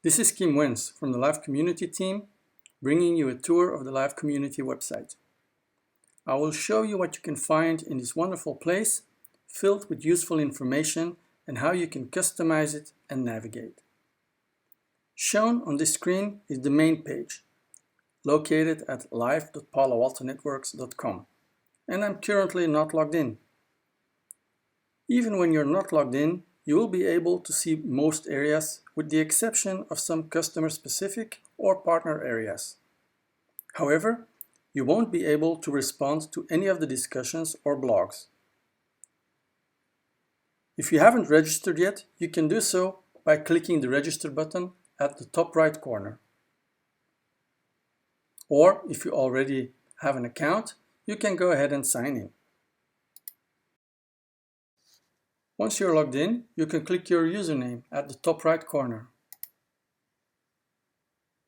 This is Kim Wens from the LIVecommunity team, bringing you a tour of the LIVecommunity website. I will show you what you can find in this wonderful place, filled with useful information and how you can customize it and navigate. Shown on this screen is the main page, located at live.paloaltonetworks.com, and I'm currently not logged in. Even when you're not logged in, you will be able to see most areas with the exception of some customer-specific or partner areas. However, you won't be able to respond to any of the discussions or blogs. If you haven't registered yet, you can do so by clicking the register button at the top right corner. Or if you already have an account, you can go ahead and sign in. Once you're logged in, you can click your username at the top right corner.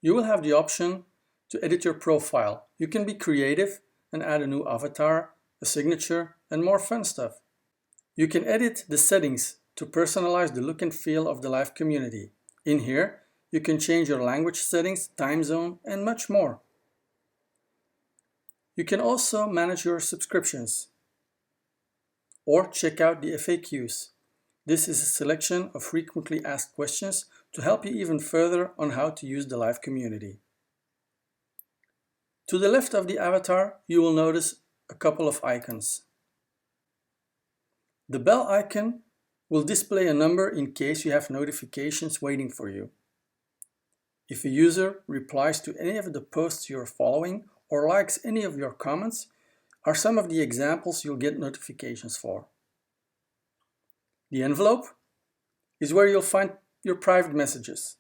You will have the option to edit your profile. You can be creative and add a new avatar, a signature, and more fun stuff. You can edit the settings to personalize the look and feel of the LIVecommunity. In here, you can change your language settings, time zone, and much more. You can also manage your subscriptions or check out the FAQs. This is a selection of frequently asked questions to help you even further on how to use the LIVecommunity. To the left of the avatar, you will notice a couple of icons. The bell icon will display a number in case you have notifications waiting for you. If a user replies to any of the posts you're following or likes any of your comments, are some of the examples you'll get notifications for. The envelope is where you'll find your private messages.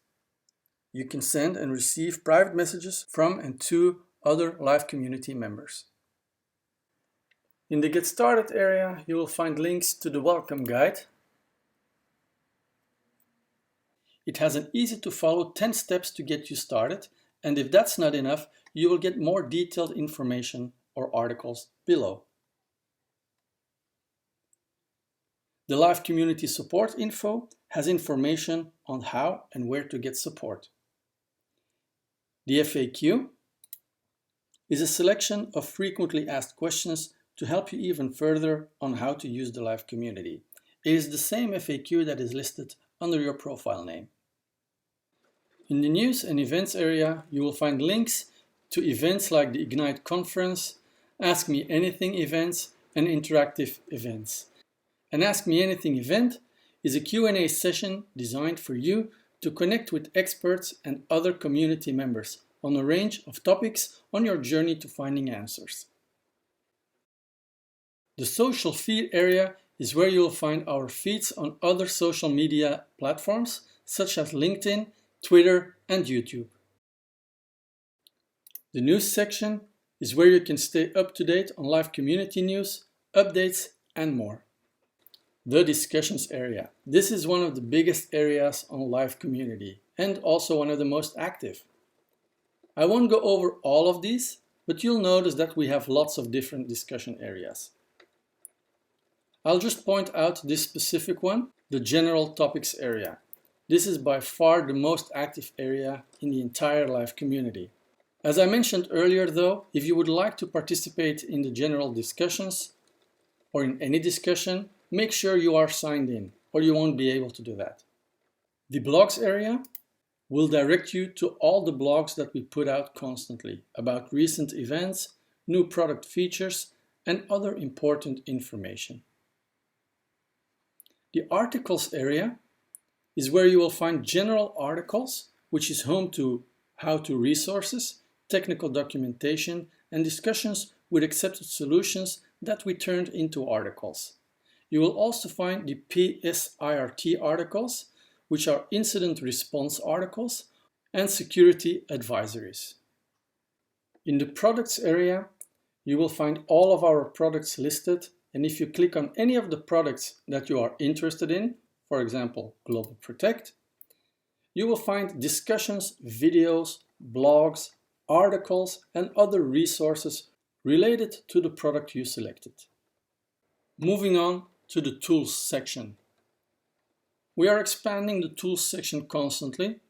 You can send and receive private messages from and to other LIVecommunity members. In the Get Started area, you will find links to the Welcome Guide. It has an easy-to-follow 10 steps to get you started, and if that's not enough, you will get more detailed information or articles below. The LIVecommunity support info has information on how and where to get support. The FAQ is a selection of frequently asked questions to help you even further on how to use the LIVecommunity. It is the same FAQ that is listed under your profile name. In the News and Events area, you will find links to events like the Ignite conference, Ask Me Anything events, and interactive events. An Ask Me Anything event is a Q&A session designed for you to connect with experts and other community members on a range of topics on your journey to finding answers. The social feed area is where you'll find our feeds on other social media platforms such as LinkedIn, Twitter, and YouTube. The news section is where you can stay up to date on LIVecommunity news, updates, and more. The discussions area. This is one of the biggest areas on LIVecommunity and also one of the most active. I won't go over all of these, but you'll notice that we have lots of different discussion areas. I'll just point out this specific one, the general topics area. This is by far the most active area in the entire LIVecommunity. As I mentioned earlier though, if you would like to participate in the general discussions or in any discussion, make sure you are signed in or you won't be able to do that. The blogs area will direct you to all the blogs that we put out constantly about recent events, new product features, and other important information. The articles area is where you will find general articles, which is home to how-to resources, technical documentation, and discussions with accepted solutions that we turned into articles. You will also find the PSIRT articles, which are incident response articles, and security advisories. In the products area, you will find all of our products listed, and if you click on any of the products that you are interested in, for example, Global Protect, you will find discussions, videos, blogs, articles, and other resources related to the product you selected. Moving on to the Tools section. We are expanding the Tools section constantly.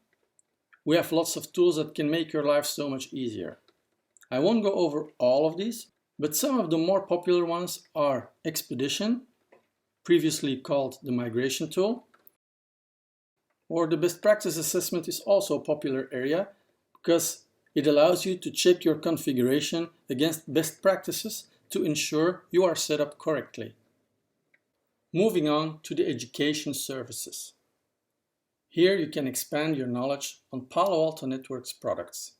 We have lots of tools that can make your life so much easier. I won't go over all of these, but some of the more popular ones are Expedition, previously called the migration tool, or the best practice assessment is also a popular area because it allows you to check your configuration against best practices to ensure you are set up correctly. Moving on to the education services. Here you can expand your knowledge on Palo Alto Networks products.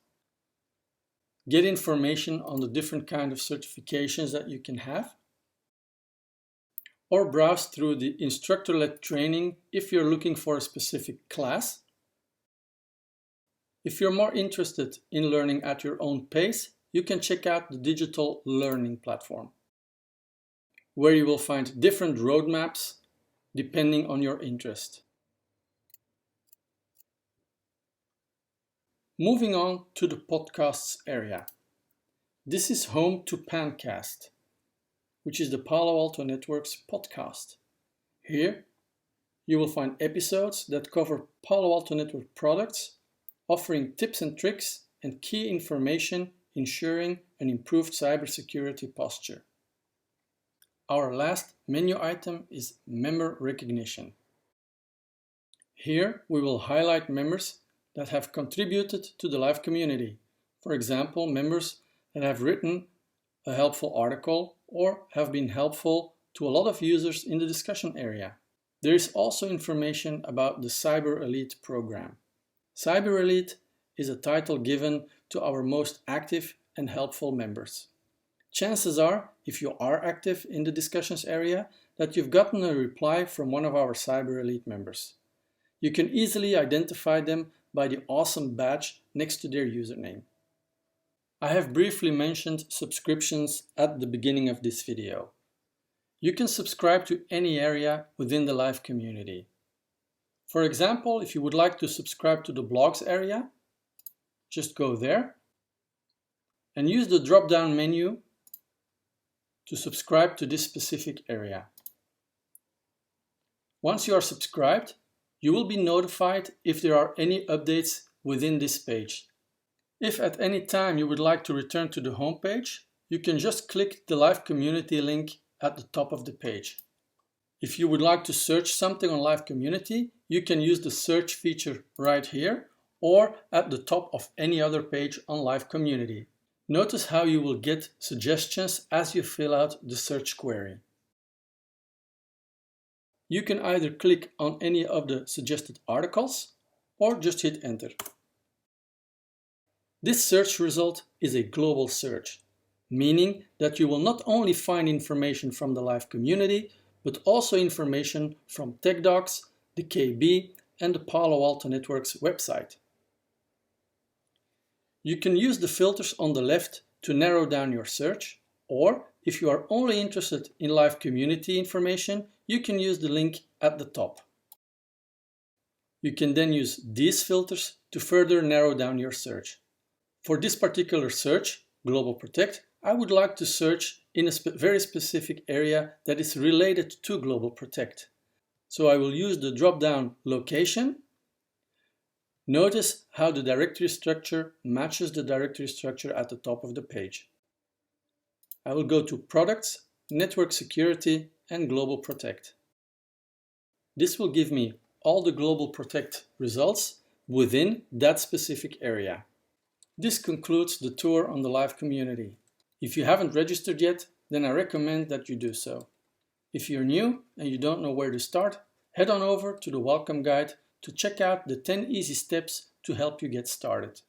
Get information on the different kinds of certifications that you can have, or browse through the instructor-led training if you're looking for a specific class. If you're more interested in learning at your own pace, you can check out the digital learning platform, where you will find different roadmaps depending on your interest. Moving on to the podcasts area. This is home to Pancast, which is the Palo Alto Networks podcast. Here, you will find episodes that cover Palo Alto Network products, offering tips and tricks and key information ensuring an improved cybersecurity posture. Our last menu item is member recognition. Here, we will highlight members that have contributed to the live community. For example, members that have written a helpful article or have been helpful to a lot of users in the discussion area. There is also information about the Cyber Elite program. Cyber Elite is a title given to our most active and helpful members. Chances are, if you are active in the discussions area, that you've gotten a reply from one of our Cyber Elite members. You can easily identify them by the awesome badge next to their username. I have briefly mentioned subscriptions at the beginning of this video. You can subscribe to any area within the live community. For example, if you would like to subscribe to the blogs area, just go there and use the drop-down menu to subscribe to this specific area. Once you are subscribed, you will be notified if there are any updates within this page. If at any time you would like to return to the home page, you can just click the live community link at the top of the page. If you would like to search something on live community, you can use the search feature right here or at the top of any other page on live community. Notice how you will get suggestions as you fill out the search query. You can either click on any of the suggested articles or just hit enter. This search result is a global search, meaning that you will not only find information from the live community, but also information from TechDocs, the KB, and the Palo Alto Networks website. You can use the filters on the left to narrow down your search, or if you are only interested in live community information, you can use the link at the top. You can then use these filters to further narrow down your search. For this particular search, Global Protect, I would like to search in a very specific area that is related to Global Protect. So I will use the drop-down location. Notice how the directory structure matches the directory structure at the top of the page. I will go to Products, Network Security, and Global Protect. This will give me all the Global Protect results within that specific area. This concludes the tour on the live community. If you haven't registered yet, then I recommend that you do so. If you're new and you don't know where to start, head on over to the welcome guide to check out the 10 easy steps to help you get started.